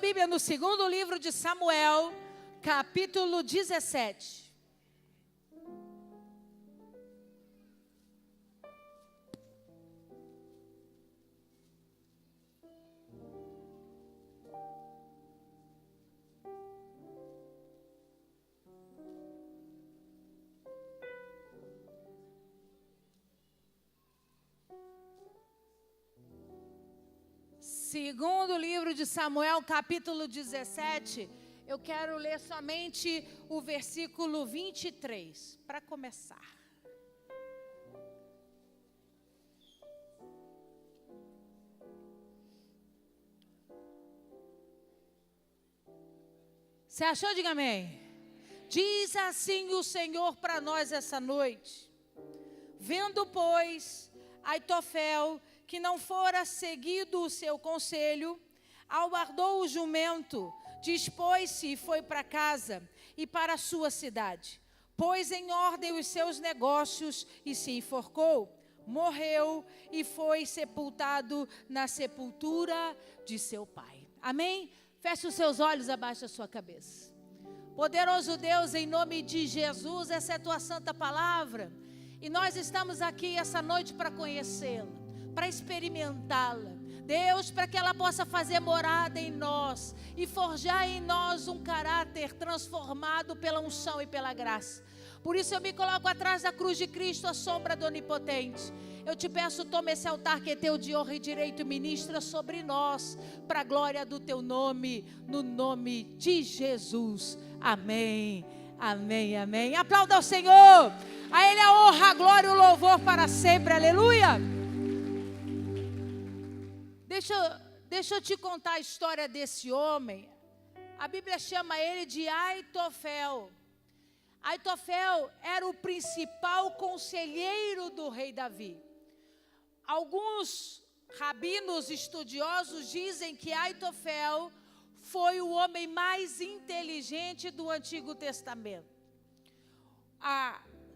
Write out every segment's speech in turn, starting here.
Bíblia no segundo livro de Samuel, capítulo 17. Segundo livro de Samuel, capítulo 17, eu quero ler somente o versículo 23, para começar. Você achou? Diga amém. Diz assim o Senhor para nós essa noite: vendo, pois, Aitofel que não fora seguido o seu conselho, aguardou o jumento, dispôs-se e foi para casa e para a sua cidade. Pôs em ordem os seus negócios e se enforcou, morreu e foi sepultado na sepultura de seu pai. Amém? Feche os seus olhos, abaixe a sua cabeça. Poderoso Deus, em nome de Jesus, essa é a tua santa palavra. E nós estamos aqui essa noite para conhecê-la, para experimentá-la. Deus, para que ela possa fazer morada em nós e forjar em nós um caráter transformado pela unção e pela graça. Por isso eu me coloco atrás da cruz de Cristo, a sombra do Onipotente. Eu te peço, toma esse altar que é teu de honra e direito, ministra sobre nós, para a glória do teu nome, no nome de Jesus. Amém, amém, amém. Aplauda ao Senhor. A Ele a honra, a glória e o louvor para sempre. Aleluia. Deixa eu te contar a história desse homem. A Bíblia chama ele de Aitofel. Aitofel era o principal conselheiro do rei Davi. Alguns rabinos estudiosos dizem que Aitofel foi o homem mais inteligente do Antigo Testamento.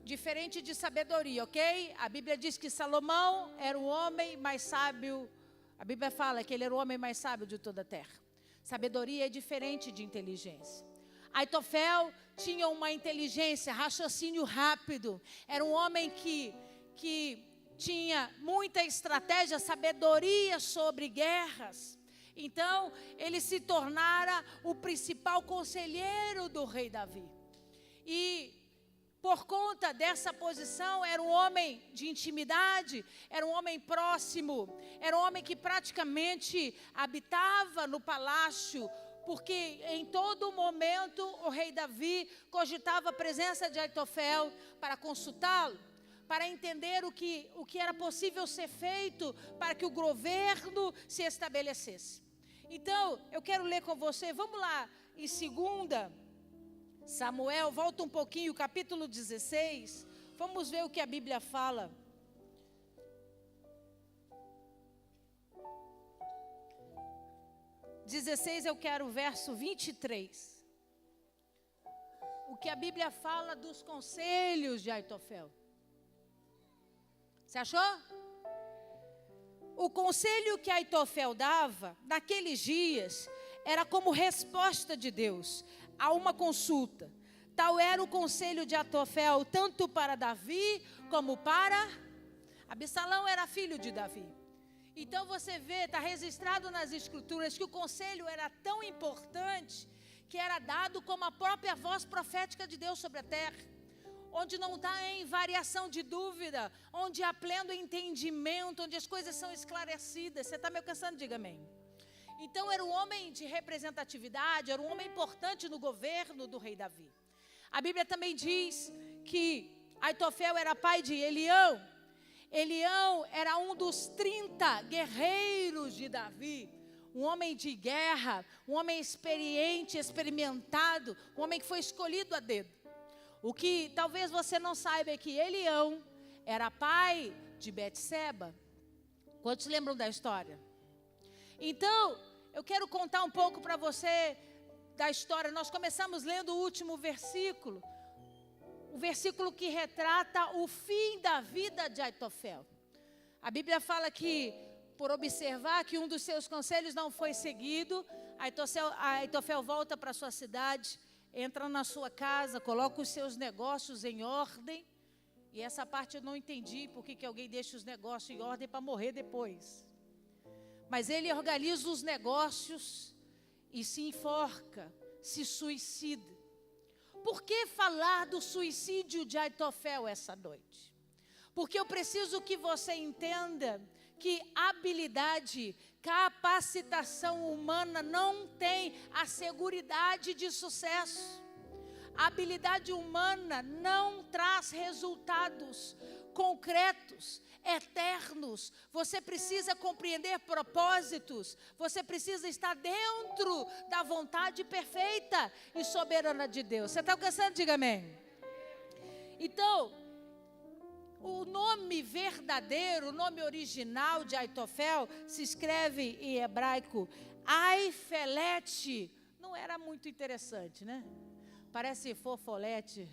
Diferente de sabedoria, ok? A Bíblia diz que Salomão era o homem mais sábio. A Bíblia fala que ele era o homem mais sábio de toda a terra. Sabedoria é diferente de inteligência. Aitofel tinha uma inteligência, raciocínio rápido. Era um homem que tinha muita estratégia, sabedoria sobre guerras. Então, ele se tornara o principal conselheiro do rei Davi. E por conta dessa posição, era um homem de intimidade, era um homem próximo, era um homem que praticamente habitava no palácio, porque em todo momento o rei Davi cogitava a presença de Aitofel para consultá-lo, para entender o que era possível ser feito para que o governo se estabelecesse. Então, eu quero ler com você, vamos lá, em 2 Samuel, volta um pouquinho, capítulo 16, vamos ver o que a Bíblia fala. Eu quero o verso 23. O que a Bíblia fala dos conselhos de Aitofel. Você achou? O conselho que Aitofel dava, naqueles dias, era como resposta de Deus a uma consulta. Tal era o conselho de Aitofel, tanto para Davi como para Absalão. Era filho de Davi. Então você vê, está registrado nas escrituras que o conselho era tão importante que era dado como a própria voz profética de Deus sobre a terra, onde não está em variação de dúvida, onde há pleno entendimento, onde as coisas são esclarecidas. Você está me alcançando? Diga amém. Então era um homem de representatividade, era um homem importante no governo do rei Davi. A Bíblia também diz que Aitofel era pai de Elião. Elião era um dos 30 guerreiros de Davi. Um homem de guerra, um homem experiente, experimentado, um homem que foi escolhido a dedo. O que talvez você não saiba é que Elião era pai de Betseba. Quantos lembram da história? Então, eu quero contar um pouco para você da história. Nós começamos lendo o último versículo, o versículo que retrata o fim da vida de Aitofel. A Bíblia fala que, por observar que um dos seus conselhos não foi seguido, Aitofel volta para sua cidade, entra na sua casa, coloca os seus negócios em ordem. E essa parte eu não entendi, por que alguém deixa os negócios em ordem para morrer depois. Mas ele organiza os negócios e se enforca, se suicida. Por que falar do suicídio de Aitofel essa noite? Porque eu preciso que você entenda que habilidade, capacitação humana não tem a seguridade de sucesso. A habilidade humana não traz resultados concretos, eternos. Você precisa compreender propósitos. Você precisa estar dentro da vontade perfeita e soberana de Deus. Você está alcançando? Diga amém. Então, o nome verdadeiro, o nome original de Aitofel, se escreve em hebraico Aifelete. Não era muito interessante, né? Parece fofolete.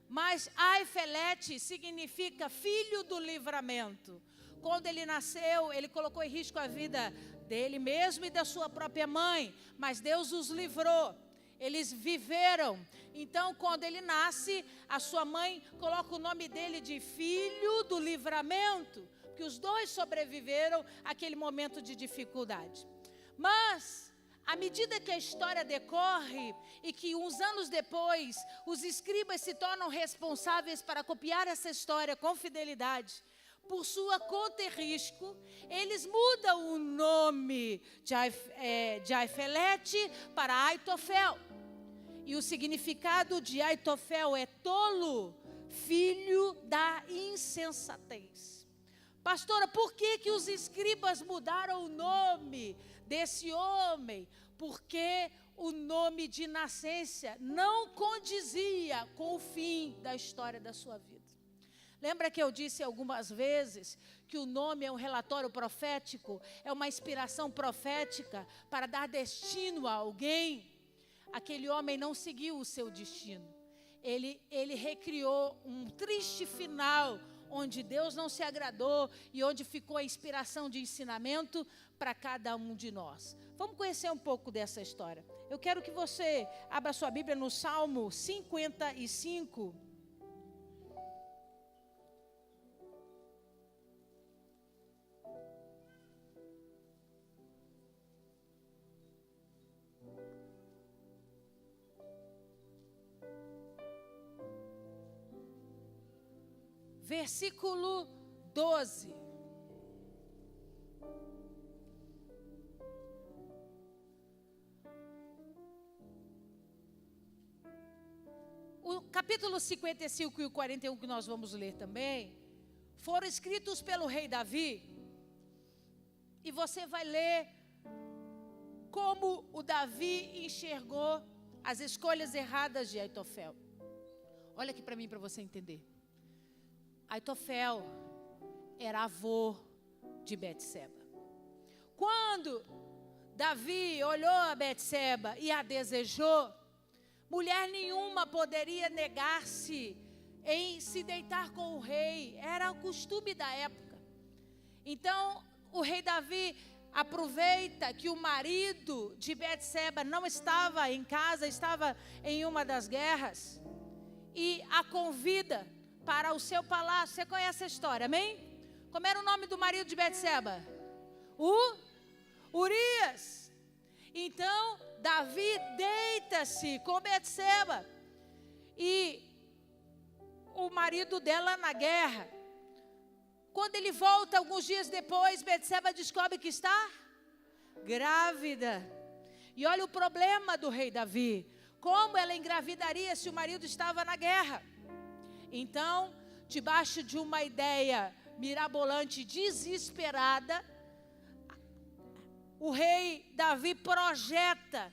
Mas Aifelete significa filho do livramento. Quando ele nasceu, ele colocou em risco a vida dele mesmo e da sua própria mãe. Mas Deus os livrou. Eles viveram. Então, quando ele nasce, a sua mãe coloca o nome dele de filho do livramento. Porque os dois sobreviveram àquele momento de dificuldade. Mas, à medida que a história decorre e que uns anos depois os escribas se tornam responsáveis para copiar essa história com fidelidade, por sua conta e risco, eles mudam o nome de Aifelete para Aitofel. E o significado de Aitofel é tolo, filho da insensatez. Pastora, por que os escribas mudaram o nome desse homem? Porque o nome de nascença não condizia com o fim da história da sua vida. Lembra que eu disse algumas vezes que o nome é um relatório profético, é uma inspiração profética para dar destino a alguém? Aquele homem não seguiu o seu destino. Ele recriou um triste final, onde Deus não se agradou e onde ficou a inspiração de ensinamento para cada um de nós. Vamos conhecer um pouco dessa história. Eu quero que você abra sua Bíblia no Salmo 55. Versículo 12. O capítulo 55 e o 41 que nós vamos ler também, foram escritos pelo rei Davi. E você vai ler como o Davi enxergou as escolhas erradas de Aitofel. Olha aqui para mim, para você entender. Aitofel era avô de Betseba. Quando Davi olhou a Betseba e a desejou, mulher nenhuma poderia negar-se em se deitar com o rei. Era o costume da época. Então, o rei Davi aproveita que o marido de Betseba não estava em casa, estava em uma das guerras, e a convida para o seu palácio. Você conhece a história, amém? Como era o nome do marido de Betseba? Urias. Então, Davi deita-se com Betseba. E o marido dela na guerra. Quando ele volta alguns dias depois, Betseba descobre que está grávida. E olha o problema do rei Davi. Como ela engravidaria se o marido estava na guerra? Então, debaixo de uma ideia mirabolante, desesperada, o rei Davi projeta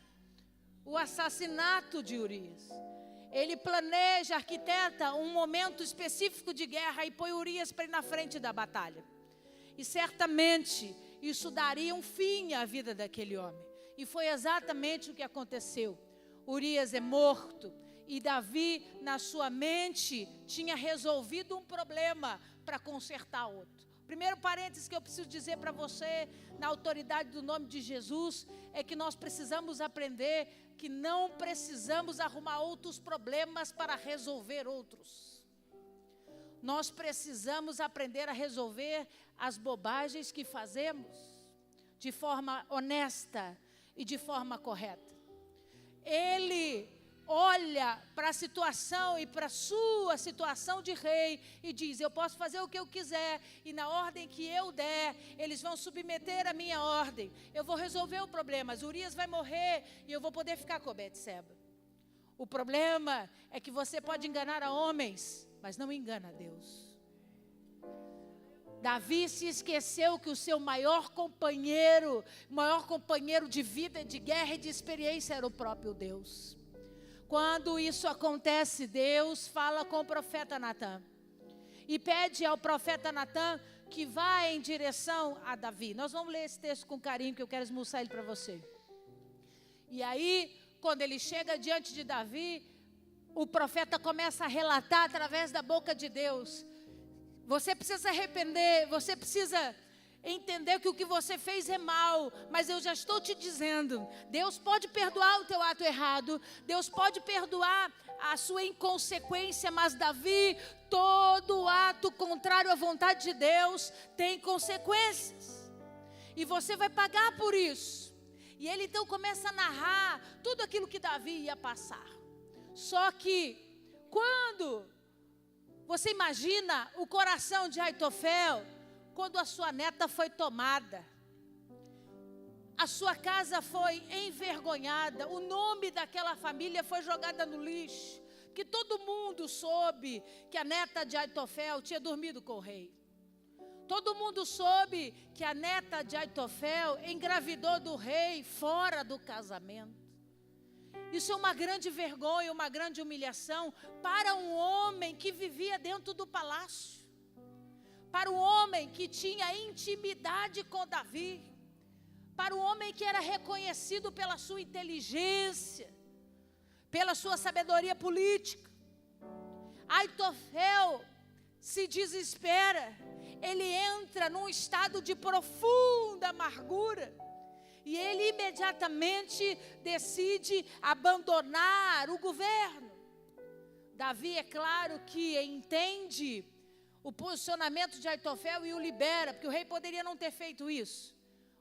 o assassinato de Urias. Ele planeja, arquiteta um momento específico de guerra e põe Urias para ir na frente da batalha. E certamente isso daria um fim à vida daquele homem. E foi exatamente o que aconteceu. Urias é morto. E Davi, na sua mente, tinha resolvido um problema para consertar outro. Primeiro parênteses que eu preciso dizer para você, na autoridade do nome de Jesus, é que nós precisamos aprender que não precisamos arrumar outros problemas para resolver outros. Nós precisamos aprender a resolver as bobagens que fazemos de forma honesta e de forma correta. Ele olha para a situação e para a sua situação de rei e diz: eu posso fazer o que eu quiser e na ordem que eu der, eles vão submeter a minha ordem. Eu vou resolver o problema. Urias vai morrer e eu vou poder ficar com Betseba. O problema é que você pode enganar a homens, mas não engana a Deus. Davi se esqueceu que o seu maior companheiro de vida, de guerra e de experiência era o próprio Deus. Quando isso acontece, Deus fala com o profeta Natã e pede ao profeta Natã que vá em direção a Davi. Nós vamos ler esse texto com carinho, que eu quero esmiuçar ele para você. E aí, quando ele chega diante de Davi, o profeta começa a relatar através da boca de Deus. Você precisa se arrepender, você precisa entender que o que você fez é mal, mas eu já estou te dizendo, Deus pode perdoar o teu ato errado, Deus pode perdoar a sua inconsequência, mas Davi, todo ato contrário à vontade de Deus tem consequências, e você vai pagar por isso. E ele então começa a narrar tudo aquilo que Davi ia passar. Só que, quando você imagina o coração de Aitofel, quando a sua neta foi tomada, a sua casa foi envergonhada, o nome daquela família foi jogada no lixo, que todo mundo soube que a neta de Aitofel tinha dormido com o rei. Todo mundo soube que a neta de Aitofel engravidou do rei fora do casamento. Isso é uma grande vergonha, uma grande humilhação para um homem que vivia dentro do palácio, para um homem que tinha intimidade com Davi, para um homem que era reconhecido pela sua inteligência, pela sua sabedoria política. Aitofel se desespera, ele entra num estado de profunda amargura. E ele imediatamente decide abandonar o governo. Davi, é claro que entende o posicionamento de Aitofel e o libera, porque o rei poderia não ter feito isso.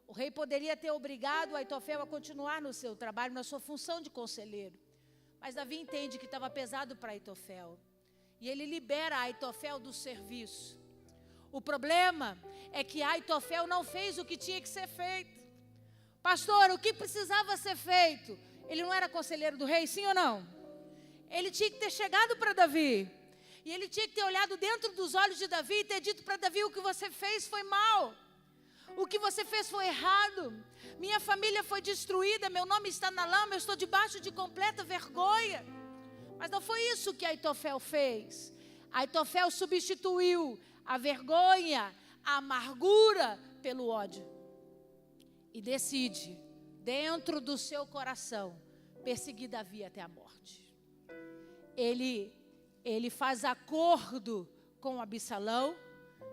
O rei poderia ter obrigado Aitofel a continuar no seu trabalho, na sua função de conselheiro. Mas Davi entende que estava pesado para Aitofel. E ele libera Aitofel do serviço. O problema é que Aitofel não fez o que tinha que ser feito. Pastor, o que precisava ser feito? Ele não era conselheiro do rei, sim ou não? Ele tinha que ter chegado para Davi. E ele tinha que ter olhado dentro dos olhos de Davi e ter dito para Davi: o que você fez foi mal. O que você fez foi errado. Minha família foi destruída, meu nome está na lama, eu estou debaixo de completa vergonha. Mas não foi isso que Aitofel fez. Aitofel substituiu a vergonha, a amargura pelo ódio. E decide, dentro do seu coração, perseguir Davi até a morte. Ele faz acordo com Absalão,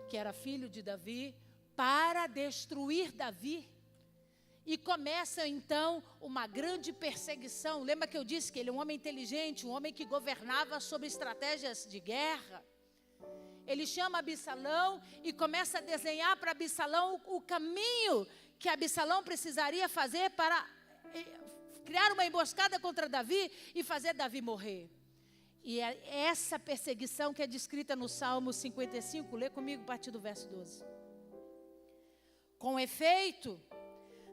que era filho de Davi, para destruir Davi. E começa então uma grande perseguição. Lembra que eu disse que ele é um homem inteligente, um homem que governava sobre estratégias de guerra. Ele chama Absalão e começa a desenhar para Absalão o caminho que Absalão precisaria fazer para criar uma emboscada contra Davi e fazer Davi morrer. E é essa perseguição que é descrita no Salmo 55, lê comigo a partir do verso 12. Com efeito,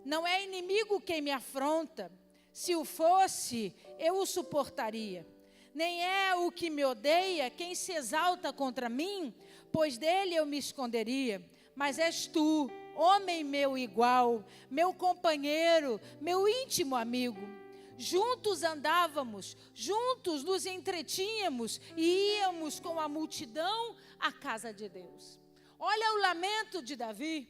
não é inimigo quem me afronta, se o fosse, eu o suportaria. Nem é o que me odeia quem se exalta contra mim, pois dele eu me esconderia. Mas és tu, homem meu igual, meu companheiro, meu íntimo amigo. Juntos andávamos, juntos nos entretínhamos e íamos com a multidão à casa de Deus. Olha o lamento de Davi,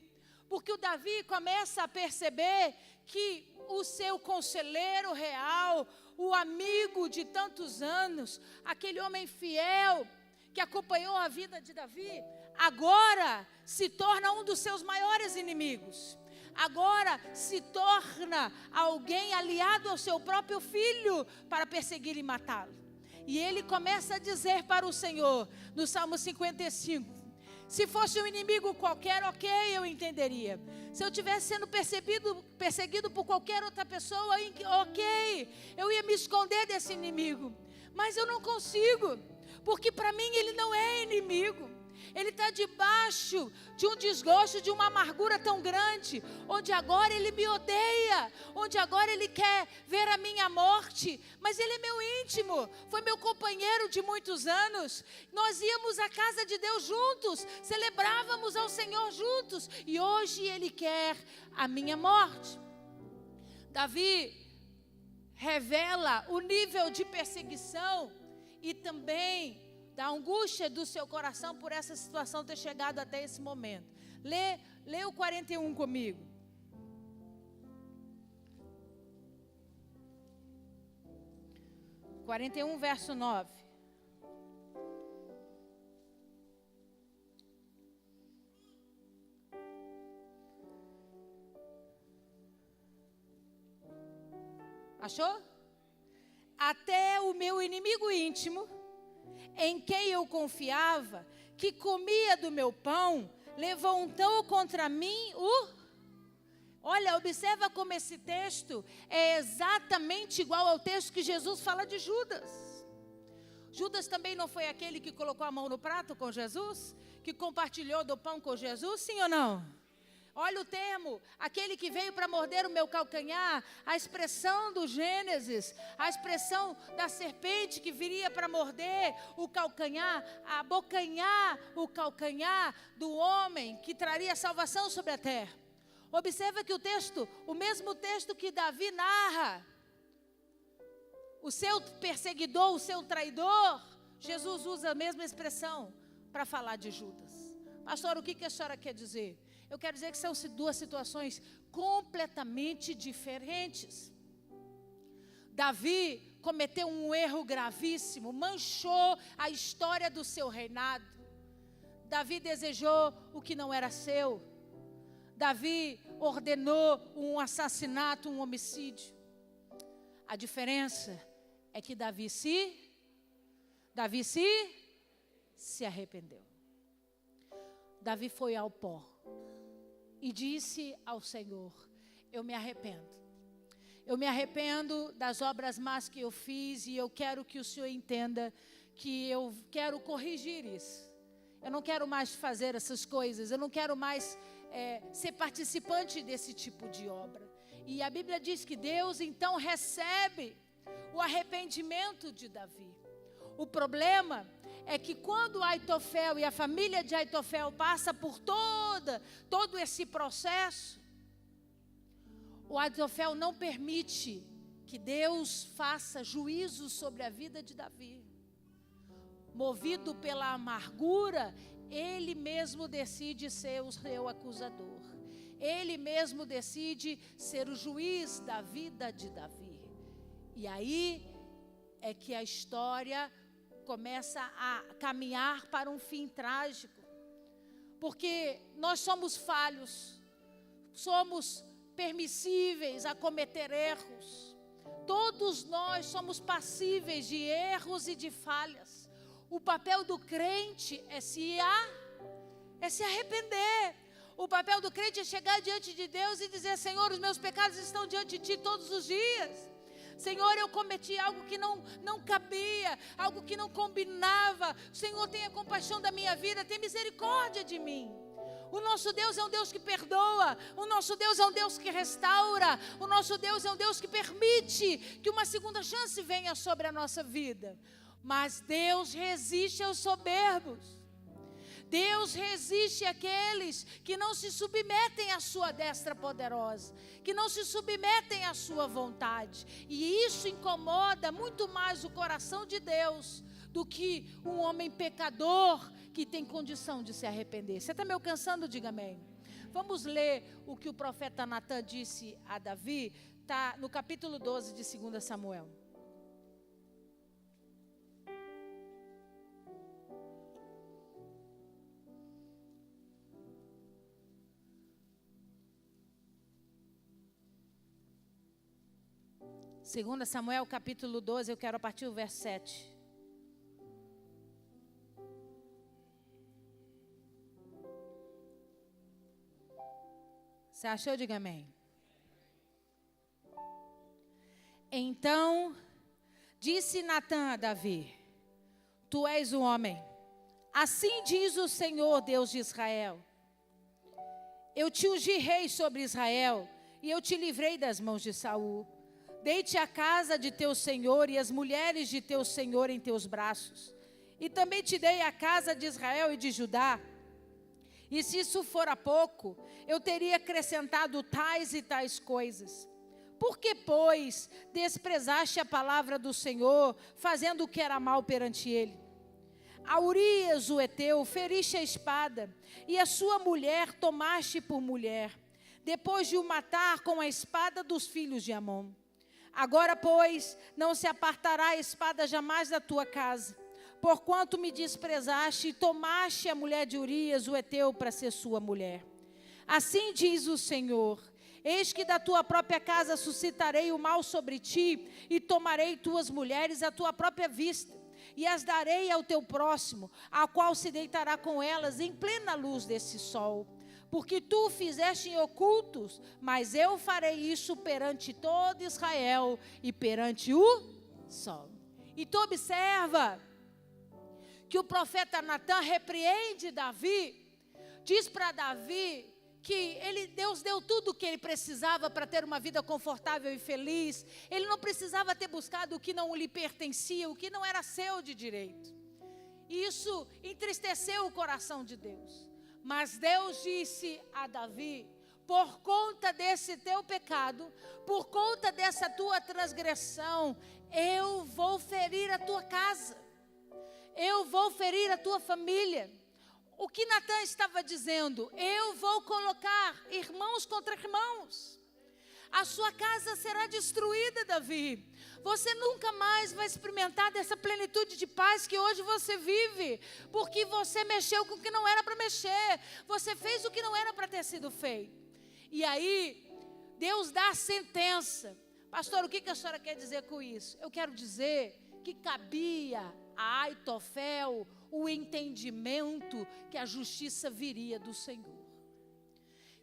porque o Davi começa a perceber que o seu conselheiro real, o amigo de tantos anos, aquele homem fiel que acompanhou a vida de Davi, agora se torna um dos seus maiores inimigos. Agora se torna alguém aliado ao seu próprio filho para perseguir e matá-lo. E ele começa a dizer para o Senhor, no Salmo 55, se fosse um inimigo qualquer, ok, eu entenderia. Se eu estivesse sendo perseguido por qualquer outra pessoa, ok, eu ia me esconder desse inimigo. Mas eu não consigo, porque para mim ele não é inimigo. Ele está debaixo de um desgosto, de uma amargura tão grande, onde agora ele me odeia, onde agora ele quer ver a minha morte, mas ele é meu íntimo, foi meu companheiro de muitos anos, nós íamos à casa de Deus juntos, celebrávamos ao Senhor juntos, e hoje ele quer a minha morte. Davi revela o nível de perseguição e também da angústia do seu coração por essa situação ter chegado até esse momento. Lê o 41 comigo. – 41, verso 9. Achou? Até o meu inimigo íntimo, em quem eu confiava, que comia do meu pão, levantou contra mim Olha, observa como esse texto é exatamente igual ao texto que Jesus fala de Judas. Judas também não foi aquele que colocou a mão no prato com Jesus? Que compartilhou do pão com Jesus, sim ou não? Olha o termo, aquele que veio para morder o meu calcanhar, a expressão do Gênesis, a expressão da serpente que viria para morder o calcanhar, abocanhar o calcanhar do homem que traria salvação sobre a terra. Observa que o mesmo texto que Davi narra, o seu perseguidor, o seu traidor, Jesus usa a mesma expressão para falar de Judas. Pastor, o que a senhora quer dizer? Eu quero dizer que são duas situações completamente diferentes. Davi cometeu um erro gravíssimo, manchou a história do seu reinado. Davi desejou o que não era seu. Davi ordenou um assassinato, um homicídio. A diferença é que Davi se arrependeu. Davi foi ao pó e disse ao Senhor, eu me arrependo. Eu me arrependo das obras más que eu fiz e eu quero que o Senhor entenda que eu quero corrigir isso. Eu não quero mais fazer essas coisas, eu não quero mais ser participante desse tipo de obra. E a Bíblia diz que Deus então recebe o arrependimento de Davi. O problema é que quando Aitofel e a família de Aitofel passa por todo esse processo, o Aitofel não permite que Deus faça juízo sobre a vida de Davi. Movido pela amargura, ele mesmo decide ser o seu acusador. Ele mesmo decide ser o juiz da vida de Davi. E aí é que a história começa a caminhar para um fim trágico. Porque nós somos falhos, somos permissíveis a cometer erros. Todos nós somos passíveis de erros e de falhas. O papel do crente é se arrepender. O papel do crente é chegar diante de Deus e dizer, Senhor, os meus pecados estão diante de Ti todos os dias. Senhor, eu cometi algo que não cabia, algo que não combinava. Senhor, tenha compaixão da minha vida, tenha misericórdia de mim. O nosso Deus é um Deus que perdoa, o nosso Deus é um Deus que restaura, o nosso Deus é um Deus que permite que uma segunda chance venha sobre a nossa vida. Mas Deus resiste aos soberbos. Deus resiste àqueles que não se submetem à sua destra poderosa, que não se submetem à sua vontade. E isso incomoda muito mais o coração de Deus do que um homem pecador que tem condição de se arrepender. Você está me alcançando? Diga amém. Vamos ler o que o profeta Natan disse a Davi, está no capítulo 12 de 2 Samuel. 2 Samuel capítulo 12, eu quero a partir do verso 7. Você achou? Diga amém. Então, disse Natã a Davi: Tu és o homem. Assim diz o Senhor, Deus de Israel: Eu te ungi rei sobre Israel, e eu te livrei das mãos de Saul. Dei-te a casa de teu senhor e as mulheres de teu senhor em teus braços. E também te dei a casa de Israel e de Judá. E se isso fora pouco, eu teria acrescentado tais e tais coisas. Por que, pois, desprezaste a palavra do Senhor, fazendo o que era mal perante ele? A Urias, o heteu, feriste a espada, e a sua mulher tomaste por mulher, depois de o matar com a espada dos filhos de Amon. Agora, pois, não se apartará a espada jamais da tua casa, porquanto me desprezaste e tomaste a mulher de Urias, o heteu, para ser sua mulher. Assim diz o Senhor: Eis que da tua própria casa suscitarei o mal sobre ti, e tomarei tuas mulheres à tua própria vista, e as darei ao teu próximo, a qual se deitará com elas em plena luz desse sol. Porque tu fizeste em ocultos, mas eu farei isso perante todo Israel e perante o sol. E tu observa que o profeta Natã repreende Davi, diz para Davi que Deus deu tudo o que ele precisava para ter uma vida confortável e feliz. Ele não precisava ter buscado o que não lhe pertencia, o que não era seu de direito. E isso entristeceu o coração de Deus. Mas Deus disse a Davi: por conta desse teu pecado, por conta dessa tua transgressão, eu vou ferir a tua casa, eu vou ferir a tua família. O que Natã estava dizendo? Eu vou colocar irmãos contra irmãos. A sua casa será destruída, Davi. Você nunca mais vai experimentar dessa plenitude de paz que hoje você vive, porque você mexeu com o que não era para mexer. Você fez o que não era para ter sido feito. E aí, Deus dá a sentença. Pastor, o que a senhora quer dizer com isso? Eu quero dizer que cabia a Aitofel o entendimento que a justiça viria do Senhor.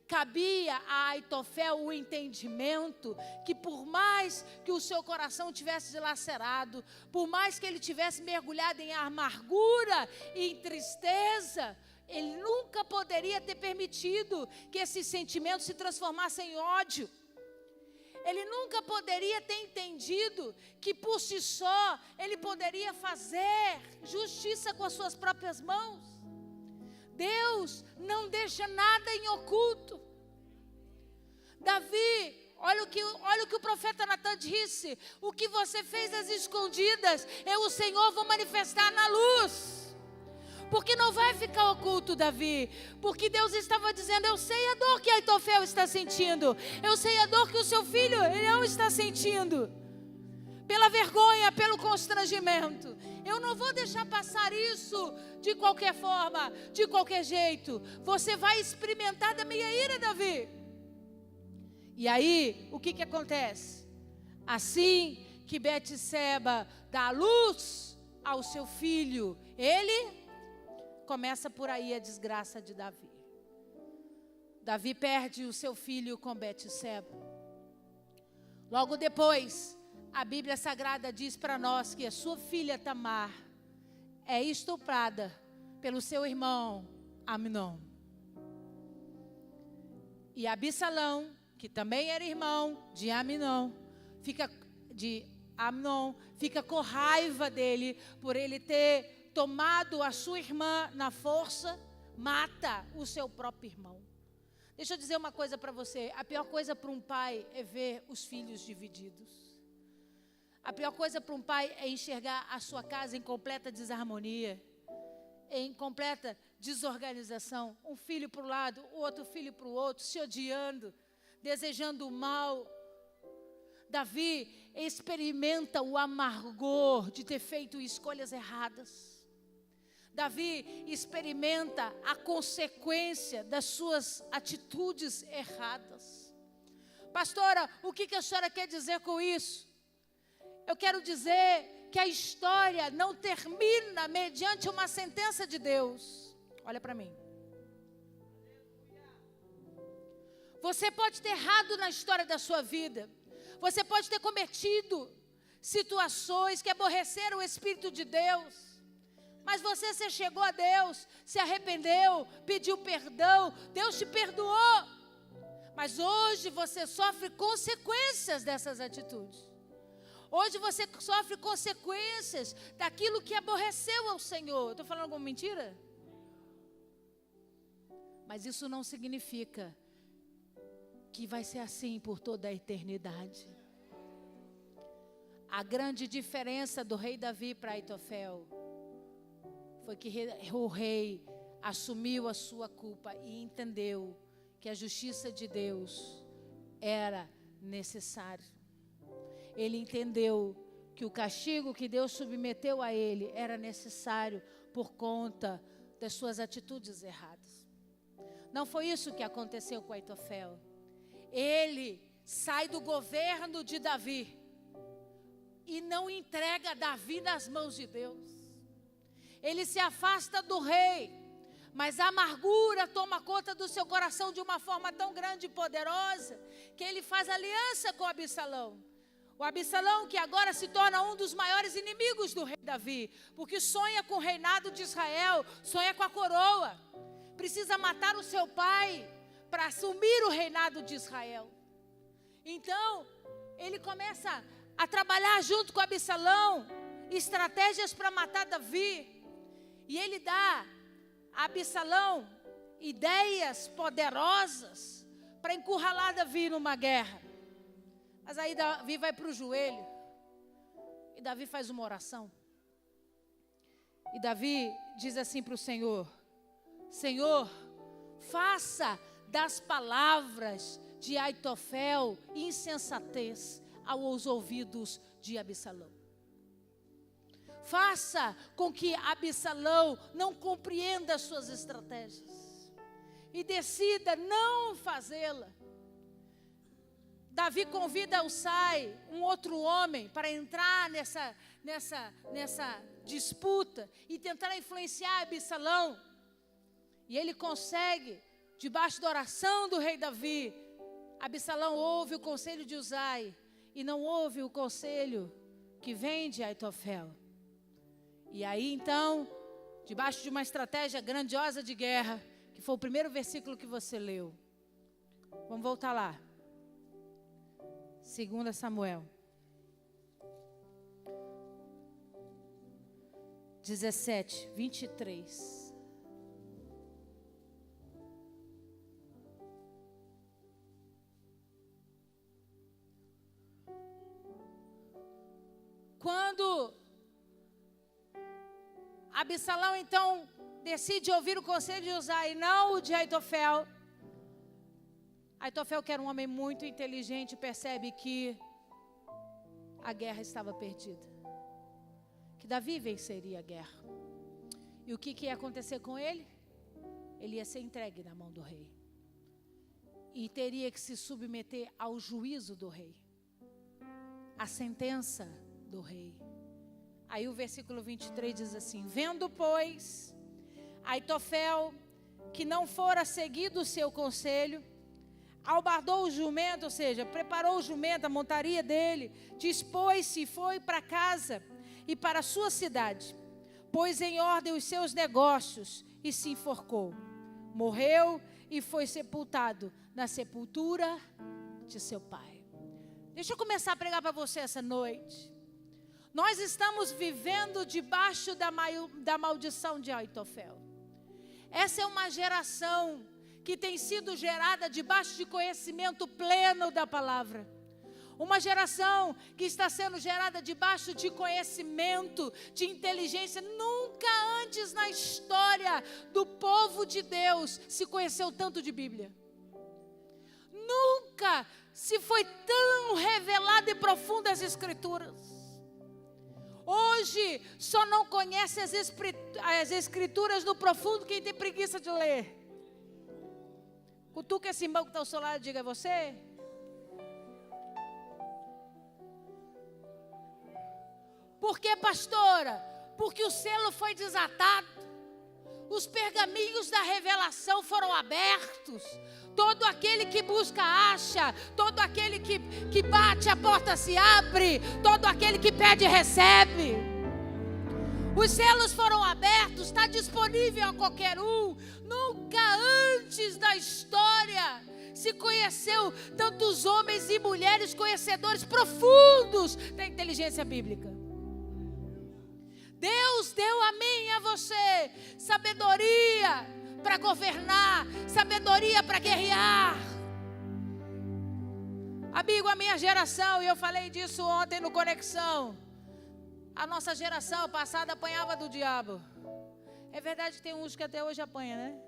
Cabia a Aitofel o entendimento que por mais que o seu coração tivesse dilacerado, por mais que ele tivesse mergulhado em amargura e em tristeza, ele nunca poderia ter permitido que esses sentimentos se transformassem em ódio. Ele nunca poderia ter entendido que por si só ele poderia fazer justiça com as suas próprias mãos. Deus não deixa nada em oculto. Davi, olha o que o profeta Natã disse: o que você fez às escondidas, o Senhor vou manifestar na luz. Porque não vai ficar oculto, Davi. Porque Deus estava dizendo: eu sei a dor que Aitofel está sentindo. Eu sei a dor que o seu filho ele não está sentindo. Pela vergonha, pelo constrangimento. Eu não vou deixar passar isso de qualquer forma, de qualquer jeito. Você vai experimentar da minha ira, Davi. E aí, o que acontece? Assim que Betseba dá luz ao seu filho, começa por aí a desgraça de Davi. Davi perde o seu filho com Betseba. Logo depois, a Bíblia Sagrada diz para nós que a sua filha Tamar é estuprada pelo seu irmão Amnon. E Absalão, que também era irmão de Amnon, fica com raiva dele por ele ter tomado a sua irmã na força, mata o seu próprio irmão. Deixa eu dizer uma coisa para você: a pior coisa para um pai é ver os filhos divididos. A pior coisa para um pai é enxergar a sua casa em completa desarmonia, em completa desorganização. Um filho para um lado, o outro filho para o outro, se odiando, desejando o mal. Davi experimenta o amargor de ter feito escolhas erradas. Davi experimenta a consequência das suas atitudes erradas. Pastora, o que a senhora quer dizer com isso? eu quero dizer que a história não termina mediante uma sentença de Deus. Olha para mim. Você pode ter errado na história da sua vida. Você pode ter cometido situações que aborreceram o Espírito de Deus. Mas você se chegou a Deus, se arrependeu, pediu perdão, Deus te perdoou. Mas hoje você sofre consequências dessas atitudes. Hoje você sofre consequências daquilo que aborreceu ao Senhor. Estou falando alguma mentira? Mas isso não significa que vai ser assim por toda a eternidade. A grande diferença do rei Davi para Aitofel foi que o rei assumiu a sua culpa e entendeu que a justiça de Deus era necessária. Ele entendeu que o castigo que Deus submeteu a ele era necessário por conta das suas atitudes erradas. Não foi isso que aconteceu com Aitofel. Ele sai do governo de Davi e não entrega Davi nas mãos de Deus. Ele se afasta do rei, mas a amargura toma conta do seu coração de uma forma tão grande e poderosa que ele faz aliança com Absalão. O Absalão que agora se torna um dos maiores inimigos do rei Davi, porque sonha com o reinado de Israel, sonha com a coroa. Precisa matar o seu pai para assumir o reinado de Israel. Então, ele começa a trabalhar junto com Absalão, estratégias para matar Davi. E ele dá a Absalão ideias poderosas para encurralar Davi numa guerra. Mas aí Davi vai para o joelho. E Davi faz uma oração. E Davi diz assim para o Senhor: Senhor, faça das palavras de Aitofel insensatez aos ouvidos de Absalão. Faça com que Absalão não compreenda as suas estratégias e decida não fazê-la. Davi convida Usai, um outro homem, para entrar nessa disputa e tentar influenciar Absalão. E ele consegue, debaixo da oração do rei Davi. Absalão ouve o conselho de Usai e não ouve o conselho que vem de Aitofel. E aí então, debaixo de uma estratégia grandiosa de guerra, que foi o primeiro versículo que você leu. Vamos voltar lá. 2 Samuel 17, 23. Quando Absalão então decide ouvir o conselho de Usai e não o de Aitofel, Aitofel, que era um homem muito inteligente, percebe que a guerra estava perdida, que Davi venceria a guerra. E o que ia acontecer com ele? Ele ia ser entregue na mão do rei e teria que se submeter ao juízo do rei, à sentença do rei. Aí o versículo 23 diz assim: vendo, pois, Aitofel que não fora seguido o seu conselho, albardou o jumento, ou seja, preparou o jumento, a montaria dele, dispôs-se e foi para casa e para a sua cidade, pôs em ordem os seus negócios e se enforcou. Morreu e foi sepultado na sepultura de seu pai. Deixa eu começar a pregar para você essa noite. Nós estamos vivendo debaixo da maldição de Aitofel. Essa é uma geração que tem sido gerada debaixo de conhecimento pleno da palavra. Uma geração que está sendo gerada debaixo de conhecimento, de inteligência. Nunca antes na história do povo de Deus se conheceu tanto de Bíblia. Nunca se foi tão revelado e profundo as Escrituras. Hoje só não conhece as Escrituras no profundo quem tem preguiça de ler. Cutuca esse irmão que está ao seu lado e diga: é você? Por que, pastora? Porque o selo foi desatado. Os pergaminhos da revelação foram abertos. Todo aquele que busca acha. Todo aquele que bate, a porta se abre. Todo aquele que pede recebe. Os selos foram abertos, está disponível a qualquer um. Nunca antes da história se conheceu tantos homens e mulheres conhecedores profundos da inteligência bíblica. Deus deu a mim e a você sabedoria para governar, sabedoria para guerrear. Amigo, a minha geração, e eu falei disso ontem no Conexão, a nossa geração passada apanhava do diabo. É verdade que tem uns que até hoje apanham, né?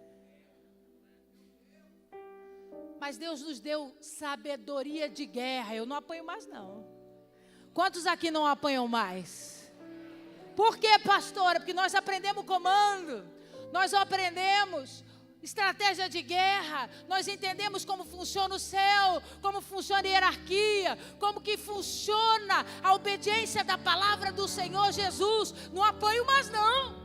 Mas Deus nos deu sabedoria de guerra. Eu não apanho mais, não. Quantos aqui não apanham mais? Por quê, pastora? Porque nós aprendemos comando. Nós aprendemos estratégia de guerra. Nós entendemos como funciona o céu, como funciona a hierarquia, como que funciona a obediência da palavra do Senhor Jesus. Não apanho mais, não.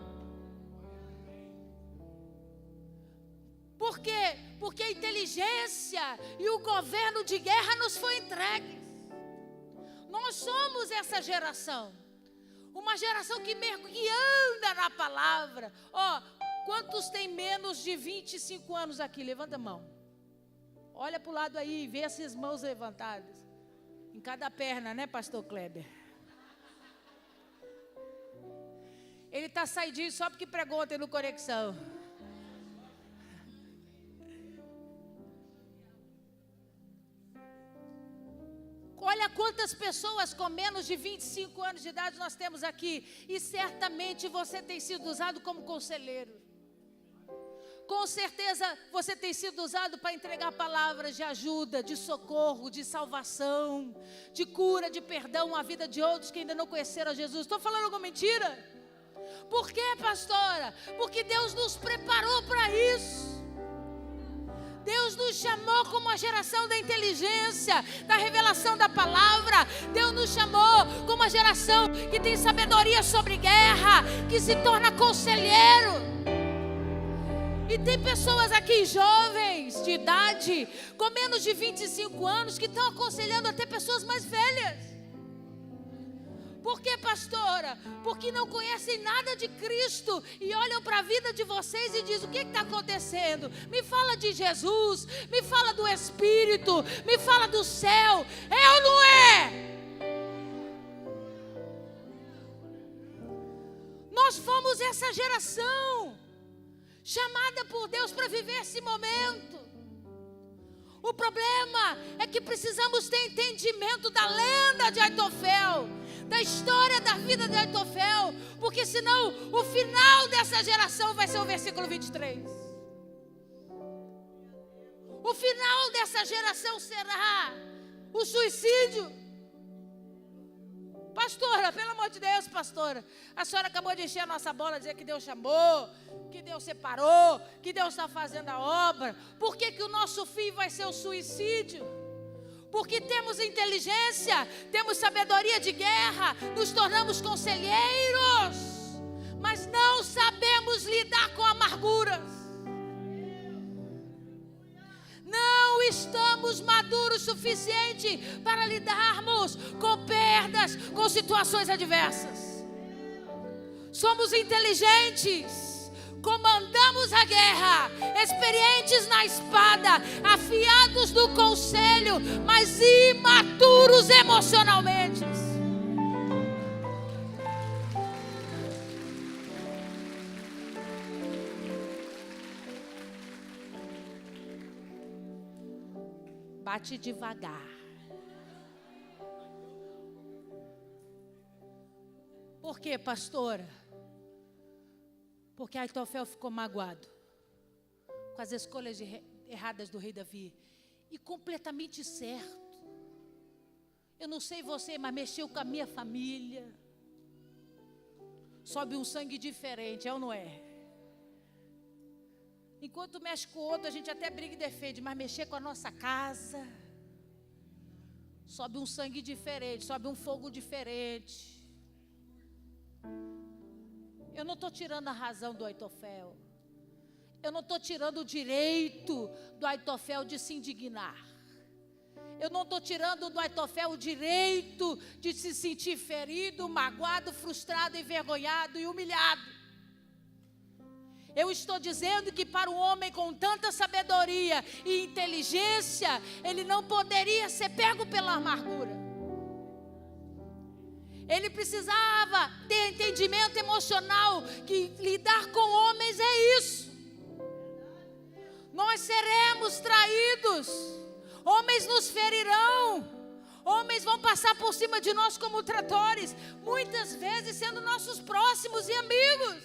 Por quê? Porque a inteligência e o governo de guerra nos foi entregue. Nós somos essa geração. Uma geração que anda na palavra. Quantos tem menos de 25 anos aqui? Levanta a mão. Olha para o lado aí e vê essas mãos levantadas. Em cada perna, né, pastor Kleber? Ele está saidinho só porque pregou ontem no Conexão. Olha quantas pessoas com menos de 25 anos de idade nós temos aqui. E certamente você tem sido usado como conselheiro. Com certeza você tem sido usado para entregar palavras de ajuda, de socorro, de salvação, de cura, de perdão à vida de outros que ainda não conheceram Jesus. Estou falando alguma mentira? Por quê, pastora? Porque Deus nos preparou para isso. Deus nos chamou como a geração da inteligência, da revelação da palavra. Deus nos chamou como a geração que tem sabedoria sobre guerra, que se torna conselheiro. E tem pessoas aqui jovens de idade, com menos de 25 anos, que estão aconselhando até pessoas mais velhas. Por que, pastora? Porque não conhecem nada de Cristo e olham para a vida de vocês e dizem: o que está acontecendo? Me fala de Jesus, me fala do Espírito, me fala do céu. É ou não é? Nós fomos essa geração chamada por Deus para viver esse momento. O problema é que precisamos ter entendimento da lenda de Aitofel, da história da vida de Aitofel, porque senão o final dessa geração vai ser o versículo 23. O final dessa geração será o suicídio. Pastora, pelo amor de Deus, pastora, a senhora acabou de encher a nossa bola, dizer que Deus chamou, que Deus separou, que Deus está fazendo a obra. Por que que o nosso fim vai ser o suicídio? Porque temos inteligência, temos sabedoria de guerra, nos tornamos conselheiros, mas não sabemos lidar com amarguras. Não estamos maduros o suficiente para lidarmos com perdas, com situações adversas. Somos inteligentes, comandamos a guerra, experientes na espada, afiados no conselho, mas imaturos emocionalmente. Bate devagar. Por quê, pastora? Porque Aitofel ficou magoado com as escolhas erradas do rei Davi. E completamente certo. Eu não sei você, mas mexeu com a minha família. Sobe um sangue diferente, é ou não é? Enquanto mexe com o outro, a gente até briga e defende, mas mexer com a nossa casa, sobe um sangue diferente, sobe um fogo diferente. não estou tirando a razão do Aitofel. Eu não estou tirando o direito do Aitofel de se indignar. Eu não estou tirando do Aitofel o direito de se sentir ferido, magoado, frustrado, envergonhado e humilhado. Eu estou dizendo que para um homem com tanta sabedoria e inteligência, ele não poderia ser pego pela amargura. Ele precisava ter entendimento emocional, que lidar com homens é isso. Nós seremos traídos, homens nos ferirão, homens vão passar por cima de nós como tratores, muitas vezes sendo nossos próximos e amigos.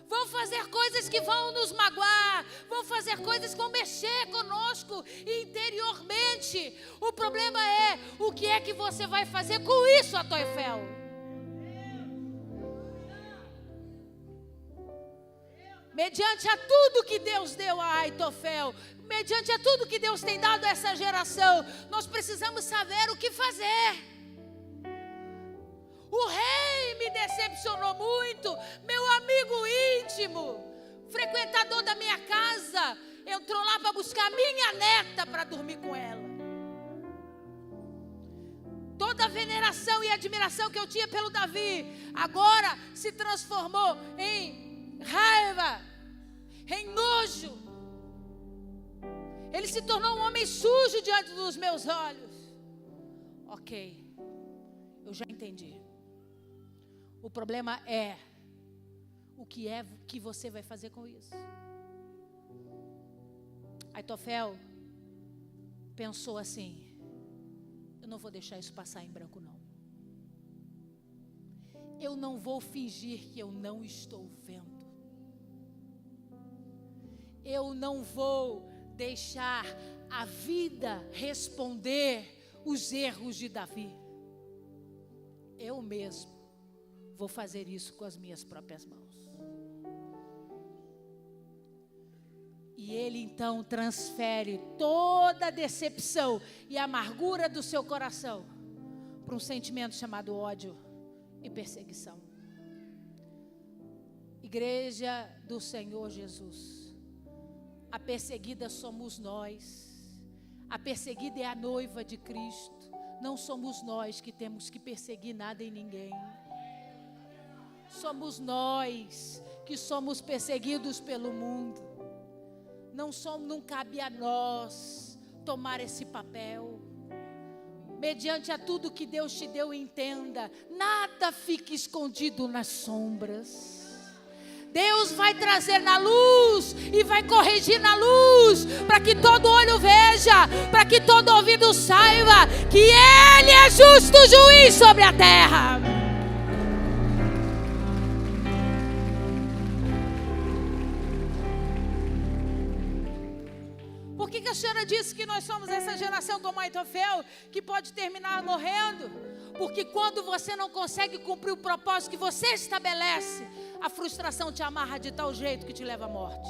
Vão fazer coisas que vão nos magoar, vão fazer coisas que vão mexer conosco interiormente. O problema é, o que é que você vai fazer com isso, Aitofel? Mediante a tudo que Deus deu a Aitofel, mediante a tudo que Deus tem dado a essa geração, nós precisamos saber o que fazer. O rei me decepcionou muito, meu amigo íntimo, frequentador da minha casa, entrou lá para buscar a minha neta para dormir com ela. Toda a veneração e admiração que eu tinha pelo Davi, agora se transformou em raiva, em nojo. Ele se tornou um homem sujo diante dos meus olhos. Ok, eu já entendi. O problema é o que você vai fazer com isso. Aitofel pensou assim: eu não vou deixar isso passar em branco não. Eu não vou fingir que eu não estou vendo. Eu não vou deixar a vida responder os erros de Davi. Eu mesmo vou fazer isso com as minhas próprias mãos. E ele então transfere toda a decepção e amargura do seu coração para um sentimento chamado ódio e perseguição. Igreja do Senhor Jesus, a perseguida somos nós. A perseguida é a noiva de Cristo. Não somos nós que temos que perseguir nada em ninguém. Somos nós que somos perseguidos pelo mundo. Não cabe a nós tomar esse papel. Mediante a tudo que Deus te deu, entenda, nada fica escondido nas sombras. Deus vai trazer na luz e vai corrigir na luz, para que todo olho veja, para que todo ouvido saiba que Ele é justo juiz sobre a terra. Por que a senhora disse que nós somos essa geração como Aitofel, que pode terminar morrendo? Porque quando você não consegue cumprir o propósito que você estabelece, a frustração te amarra de tal jeito que te leva à morte.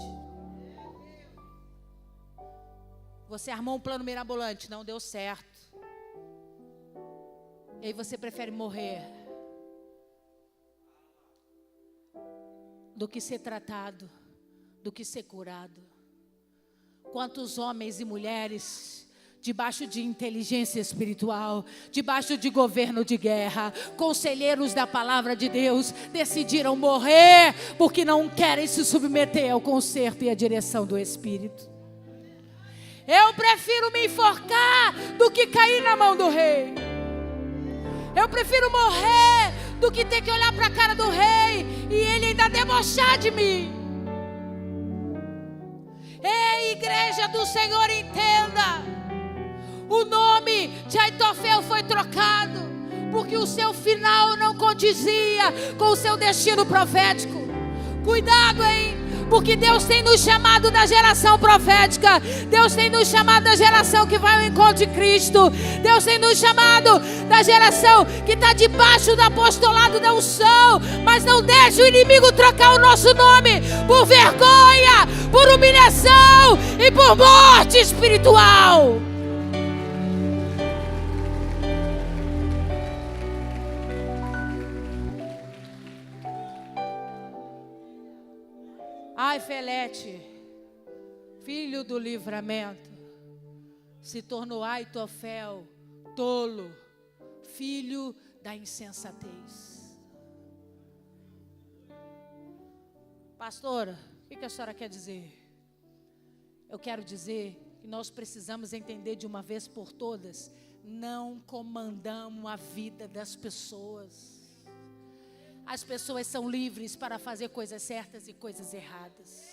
Você armou um plano mirabolante, não deu certo. E aí você prefere morrer do que ser tratado, do que ser curado. Quantos homens e mulheres, debaixo de inteligência espiritual, debaixo de governo de guerra, conselheiros da palavra de Deus, decidiram morrer porque não querem se submeter ao conserto e à direção do Espírito. Eu prefiro me enforcar do que cair na mão do rei. Eu prefiro morrer do que ter que olhar para a cara do rei e ele ainda debochar de mim. Ei, igreja do Senhor, entenda. O nome de Aitofel foi trocado porque o seu final não condizia com o seu destino profético. Cuidado, hein? Porque Deus tem nos chamado da geração profética. Deus tem nos chamado da geração que vai ao encontro de Cristo. Deus tem nos chamado da geração que está debaixo do apostolado da unção. Mas não deixe o inimigo trocar o nosso nome por vergonha, por humilhação e por morte espiritual. Aifelete, filho do livramento, se tornou Aitofel, tolo, filho da insensatez. Pastora, o que a senhora quer dizer? Eu quero dizer que nós precisamos entender de uma vez por todas, não comandamos a vida das pessoas. As pessoas são livres para fazer coisas certas e coisas erradas.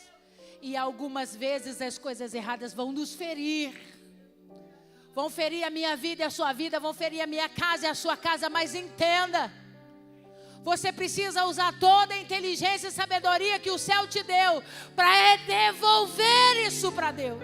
E algumas vezes as coisas erradas vão nos ferir. Vão ferir a minha vida e a sua vida, vão ferir a minha casa e a sua casa, mas entenda. Você precisa usar toda a inteligência e sabedoria que o céu te deu para devolver isso para Deus.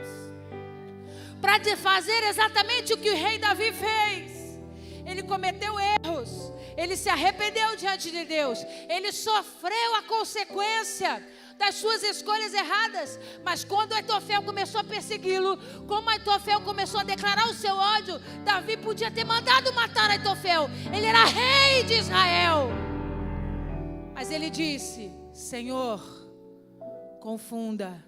Para fazer exatamente o que o rei Davi fez. Ele cometeu erros. Ele se arrependeu diante de Deus. Ele sofreu a consequência das suas escolhas erradas. Mas quando Aitofel começou a persegui-lo, como Aitofel começou a declarar o seu ódio, Davi podia ter mandado matar Aitofel. Ele era rei de Israel. Mas ele disse: Senhor, confunda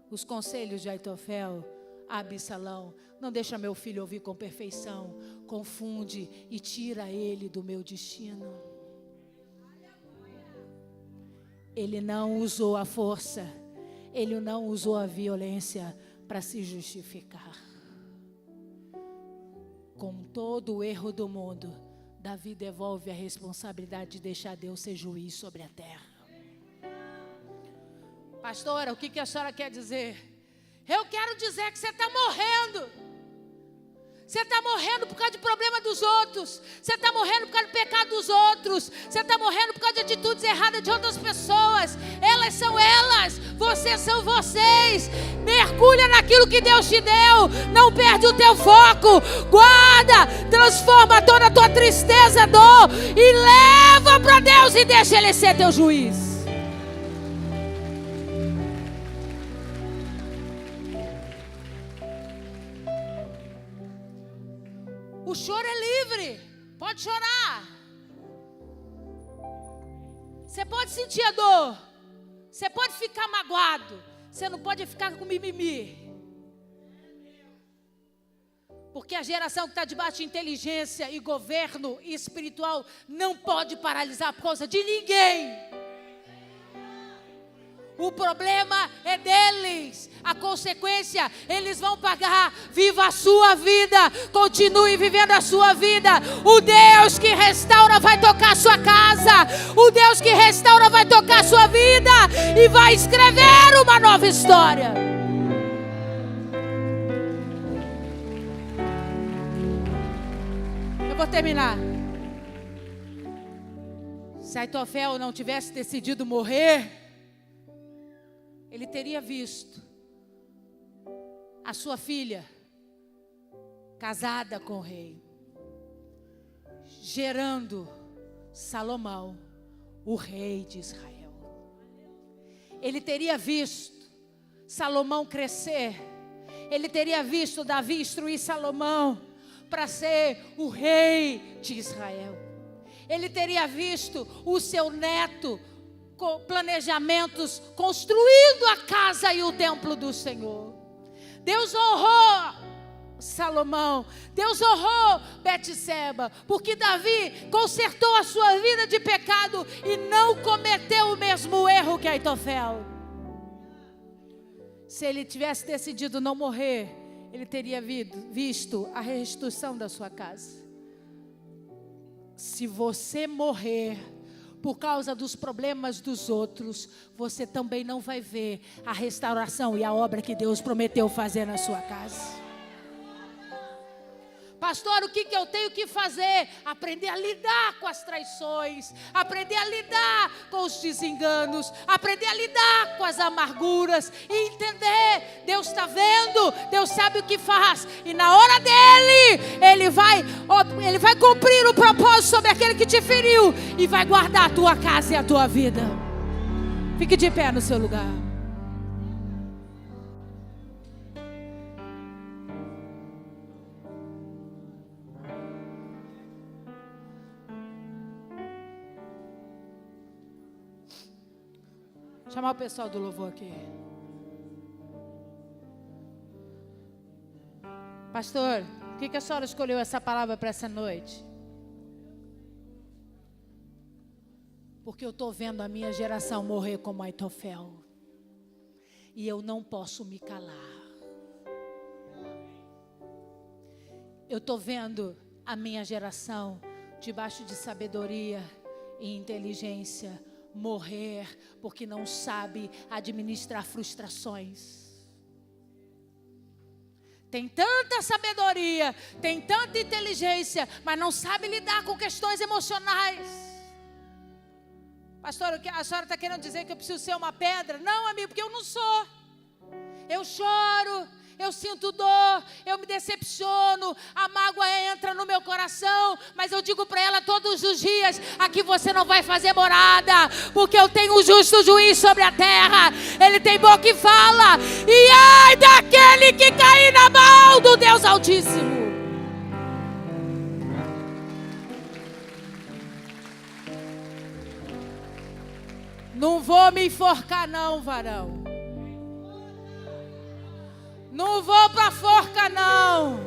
os conselhos de Aitofel a Absalão. Não deixa meu filho ouvir com perfeição. Confunde e tira ele do meu destino. Ele não usou a força. Ele não usou a violência para se justificar. Com todo o erro do mundo, Davi devolve a responsabilidade de deixar Deus ser juiz sobre a terra. Pastora, o que a senhora quer dizer? Eu quero dizer que você está morrendo. Você está morrendo por causa de problema dos outros. Você está morrendo por causa do pecado dos outros. Você está morrendo por causa de atitudes erradas de outras pessoas. Elas são elas, vocês são vocês. Mergulha naquilo que Deus te deu. Não perde o teu foco. Guarda, transforma toda a tua tristeza, dor e leva para Deus e deixa Ele ser teu juiz. O choro é livre, pode chorar. Você pode sentir a dor, você pode ficar magoado, você não pode ficar com mimimi. Porque a geração que está debaixo de inteligência e governo espiritual não pode paralisar por causa de ninguém. O problema é deles. A consequência eles vão pagar. Viva a sua vida. Continue vivendo a sua vida. O Deus que restaura vai tocar a sua casa. O Deus que restaura vai tocar a sua vida. E vai escrever uma nova história. Eu vou terminar. Se Aitofel não tivesse decidido morrer, ele teria visto a sua filha casada com o rei, gerando Salomão, o rei de Israel. Ele teria visto Salomão crescer. Ele teria visto Davi instruir Salomão para ser o rei de Israel. Ele teria visto o seu neto com planejamentos, construindo a casa e o templo do Senhor. Deus honrou Salomão, Deus honrou Betseba, porque Davi consertou a sua vida de pecado e não cometeu o mesmo erro que Aitofel. Se ele tivesse decidido não morrer, ele teria visto a restituição da sua casa. Se você morrer por causa dos problemas dos outros, você também não vai ver a restauração e a obra que Deus prometeu fazer na sua casa. Pastor, o que eu tenho que fazer? Aprender a lidar com as traições, aprender a lidar com os desenganos, aprender a lidar com as amarguras e entender, Deus está vendo, Deus sabe o que faz, e na hora dele, Ele vai cumprir o propósito sobre aquele que te feriu e vai guardar a tua casa e a tua vida. Fique de pé no seu lugar. Chamar o pessoal do louvor aqui. Pastor, por que a senhora escolheu essa palavra para essa noite? Porque eu estou vendo a minha geração morrer como Aitofel. E eu não posso me calar. Eu estou vendo a minha geração, debaixo de sabedoria e inteligência, morrer porque não sabe administrar frustrações. Tem tanta sabedoria, tem tanta inteligência, mas não sabe lidar com questões emocionais. Pastor, a senhora está querendo dizer que eu preciso ser uma pedra? Não, amigo, porque eu não sou. Eu choro, eu sinto dor, eu me decepciono, a mágoa entra no meu coração, mas eu digo para ela todos os dias: aqui você não vai fazer morada, porque eu tenho um justo juiz sobre a terra. Ele tem boca e fala, e ai daquele que cair na mão do Deus Altíssimo. Não vou me enforcar não, varão. Não vou para a forca não.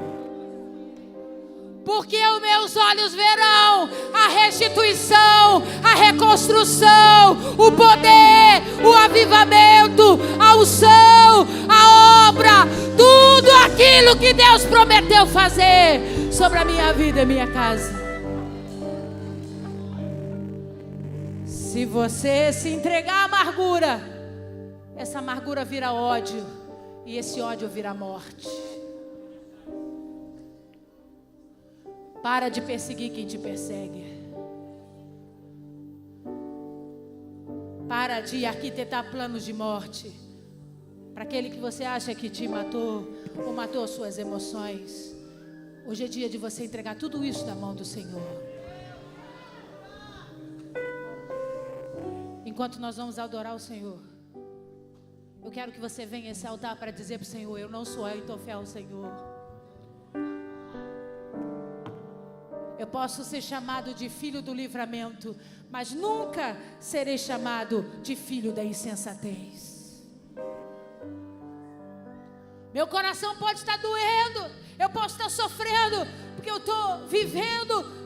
Porque os meus olhos verão a restituição, a reconstrução, o poder, o avivamento, a unção, a obra, tudo aquilo que Deus prometeu fazer sobre a minha vida e minha casa. Se você se entregar à amargura, essa amargura vira ódio, e esse ódio vira morte. Para de perseguir quem te persegue. Para de arquitetar planos de morte para aquele que você acha que te matou ou matou as suas emoções. Hoje é dia de você entregar tudo isso na mão do Senhor. Enquanto nós vamos adorar o Senhor, eu quero que você venha a esse altar para dizer para o Senhor: eu não sou Aitofel, Senhor. Eu posso ser chamado de filho do livramento, mas nunca serei chamado de filho da insensatez. Meu coração pode estar doendo, eu posso estar sofrendo, porque eu estou vivendo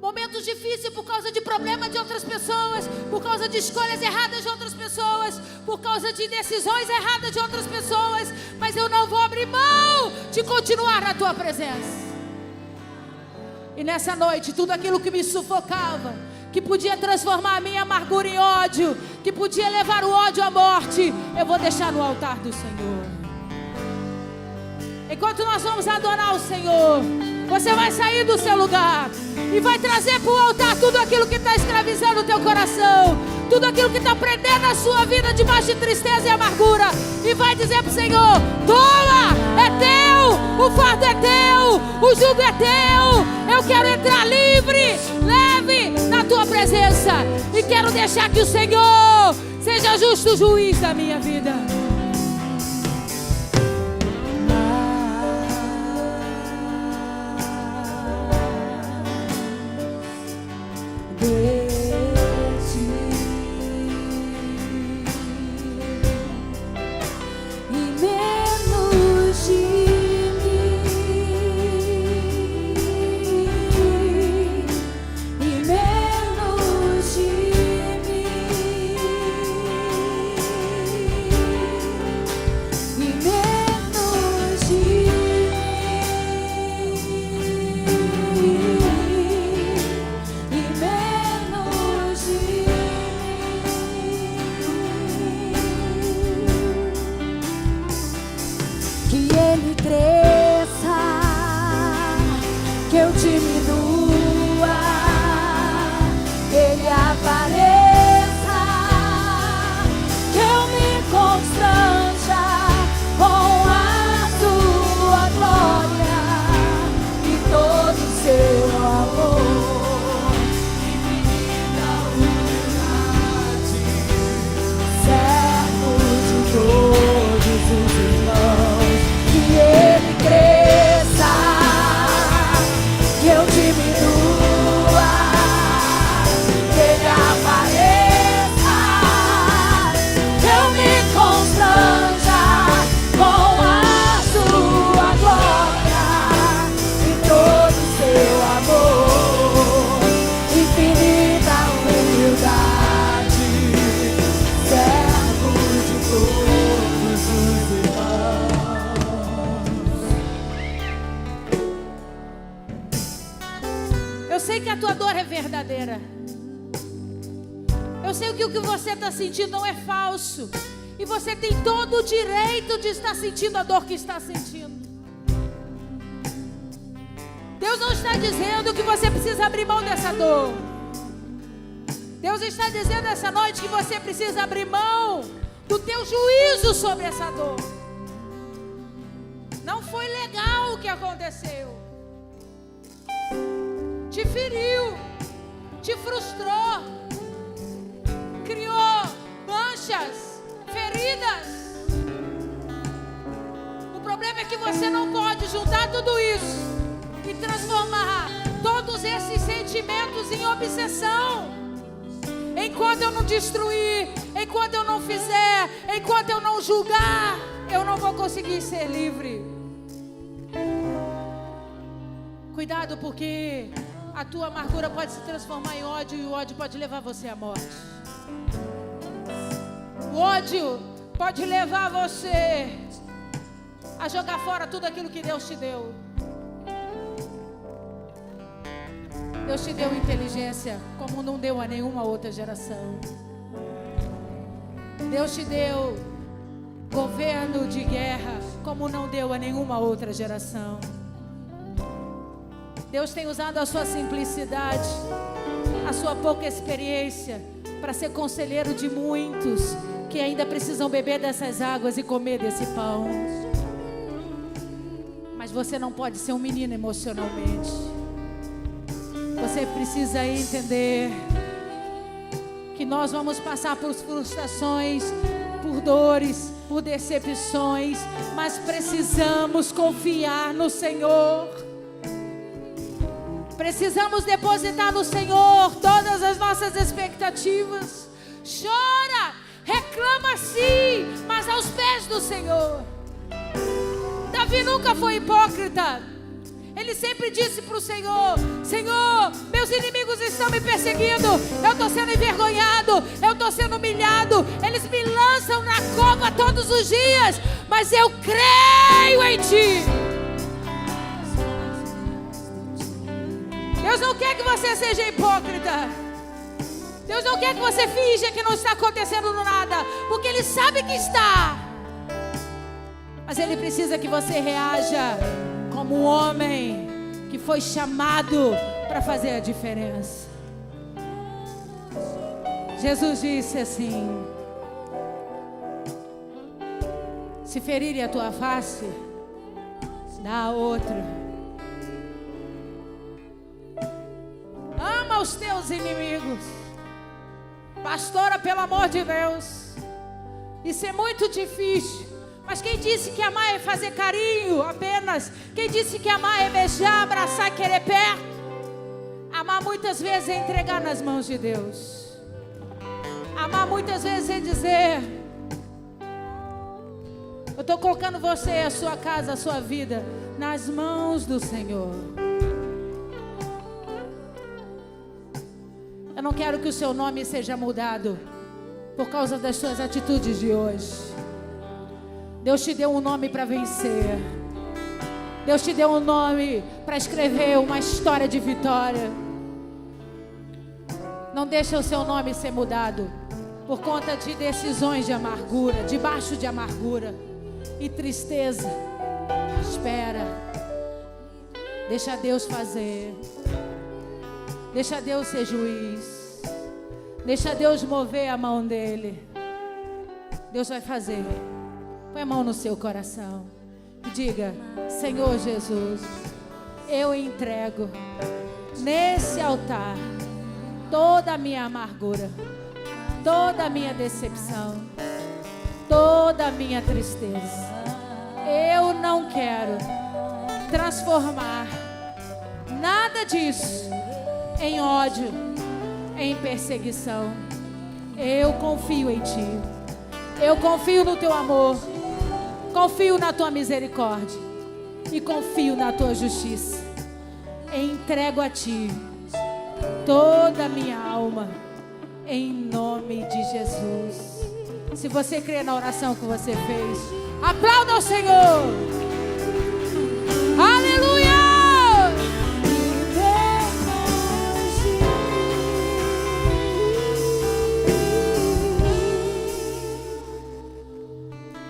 momentos difíceis por causa de problemas de outras pessoas, por causa de escolhas erradas de outras pessoas, por causa de decisões erradas de outras pessoas, mas eu não vou abrir mão de continuar na tua presença. E nessa noite, tudo aquilo que me sufocava, que podia transformar a minha amargura em ódio, que podia levar o ódio à morte, eu vou deixar no altar do Senhor. Enquanto nós vamos adorar o Senhor, você vai sair do seu lugar e vai trazer para o altar tudo aquilo que está escravizando o teu coração, tudo aquilo que está prendendo a sua vida debaixo de tristeza e amargura, e vai dizer para o Senhor: toma, é teu, o fardo é teu, o jugo é teu, eu quero entrar livre, leve na tua presença, e quero deixar que o Senhor seja justo juiz da minha vida. Ele verdadeira. Eu sei que o que você está sentindo não é falso. E você tem todo o direito de estar sentindo a dor que está sentindo. Deus não está dizendo que você precisa abrir mão dessa dor. Deus está dizendo essa noite que você precisa abrir mão do teu juízo sobre essa dor. Não foi legal o que aconteceu. Te feriu, te frustrou, criou manchas, feridas. O problema é que você não pode juntar tudo isso e transformar todos esses sentimentos em obsessão. Enquanto eu não destruir, enquanto eu não fizer, enquanto eu não julgar, eu não vou conseguir ser livre. Cuidado, porque a tua amargura pode se transformar em ódio e o ódio pode levar você à morte. O ódio pode levar você a jogar fora tudo aquilo que Deus te deu. Deus te deu inteligência como não deu a nenhuma outra geração. Deus te deu governo de guerra como não deu a nenhuma outra geração. Deus tem usado a sua simplicidade, a sua pouca experiência, para ser conselheiro de muitos que ainda precisam beber dessas águas e comer desse pão. Mas você não pode ser um menino emocionalmente. Você precisa entender que nós vamos passar por frustrações, por dores, por decepções, mas precisamos confiar no Senhor. Precisamos depositar no Senhor todas as nossas expectativas. Chora, reclama sim, mas aos pés do Senhor. Davi nunca foi hipócrita. Ele sempre disse para o Senhor: Senhor, meus inimigos estão me perseguindo, eu estou sendo envergonhado, eu estou sendo humilhado, eles me lançam na cova todos os dias, mas eu creio em Ti. Deus não quer que você seja hipócrita. Deus não quer que você finja que não está acontecendo nada, porque Ele sabe que está. Mas Ele precisa que você reaja como um homem que foi chamado para fazer a diferença. Jesus disse assim: se ferirem a tua face, dá a outra. Ama os teus inimigos. Pastora, pelo amor de Deus, isso é muito difícil. Mas quem disse que amar é fazer carinho apenas? Quem disse que amar é beijar, abraçar e querer perto? Amar muitas vezes é entregar nas mãos de Deus. Amar muitas vezes é dizer: eu estou colocando você, a sua casa, a sua vida nas mãos do Senhor. Eu não quero que o seu nome seja mudado por causa das suas atitudes de hoje. Deus te deu um nome para vencer. Deus te deu um nome para escrever uma história de vitória. Não deixe o seu nome ser mudado por conta de decisões de amargura, debaixo de amargura e tristeza. Espera. Deixa Deus fazer. Deixa Deus ser juiz. Deixa Deus mover a mão dele. Deus vai fazer. Põe a mão no seu coração e diga: Senhor Jesus, eu entrego nesse altar toda a minha amargura, toda a minha decepção, toda a minha tristeza. Eu não quero transformar nada disso em ódio, em perseguição. Eu confio em Ti. Eu confio no Teu amor. Confio na Tua misericórdia. E confio na Tua justiça. Entrego a Ti toda a minha alma, em nome de Jesus. Se você crê na oração que você fez, aplauda ao Senhor. Aleluia!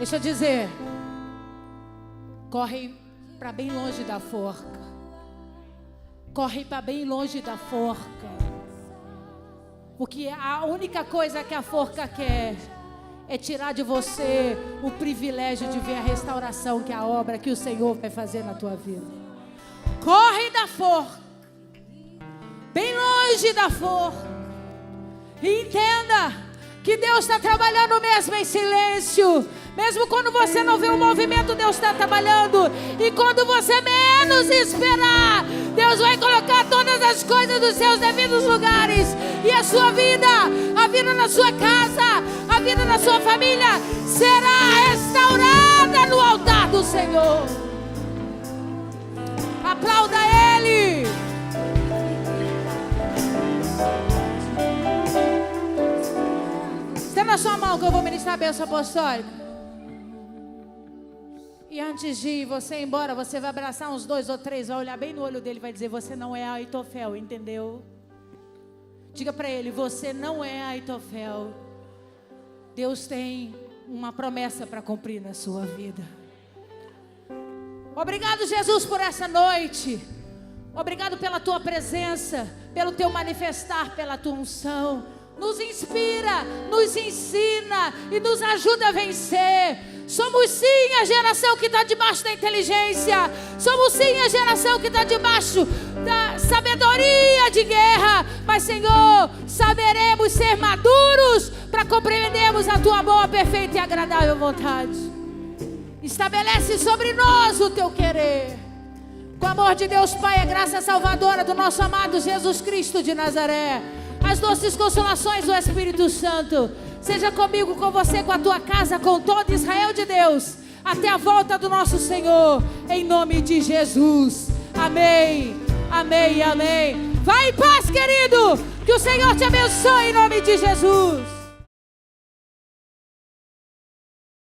Deixa eu dizer, corre para bem longe da forca. Corre para bem longe da forca. Porque a única coisa que a forca quer é tirar de você o privilégio de ver a restauração, que é a obra que o Senhor vai fazer na tua vida. Corre da forca, bem longe da forca. E entenda que Deus está trabalhando mesmo em silêncio. Mesmo quando você não vê o movimento, Deus está trabalhando. E quando você menos esperar, Deus vai colocar todas as coisas nos seus devidos lugares. E a sua vida, a vida na sua casa, a vida na sua família será restaurada no altar do Senhor. Aplauda Ele. Está na sua mão que eu vou ministrar a bênção apostólica. E antes de você ir embora, você vai abraçar uns 2 ou 3, vai olhar bem no olho dele e vai dizer: você não é Aitofel, entendeu? Diga para ele: você não é Aitofel. Deus tem uma promessa para cumprir na sua vida. Obrigado, Jesus, por essa noite. Obrigado pela tua presença, pelo teu manifestar, pela tua unção. Nos inspira, nos ensina e nos ajuda a vencer. Somos sim a geração que está debaixo da inteligência. Somos sim a geração que está debaixo da sabedoria de guerra. Mas, Senhor, saberemos ser maduros para compreendermos a tua boa, perfeita e agradável vontade. Estabelece sobre nós o teu querer. Com o amor de Deus Pai, a graça salvadora do nosso amado Jesus Cristo de Nazaré, as doces consolações do Espírito Santo, seja comigo, com você, com a tua casa, com todo Israel de Deus, até a volta do nosso Senhor, em nome de Jesus. Amém, amém, amém. Vai em paz, querido, que o Senhor te abençoe em nome de Jesus.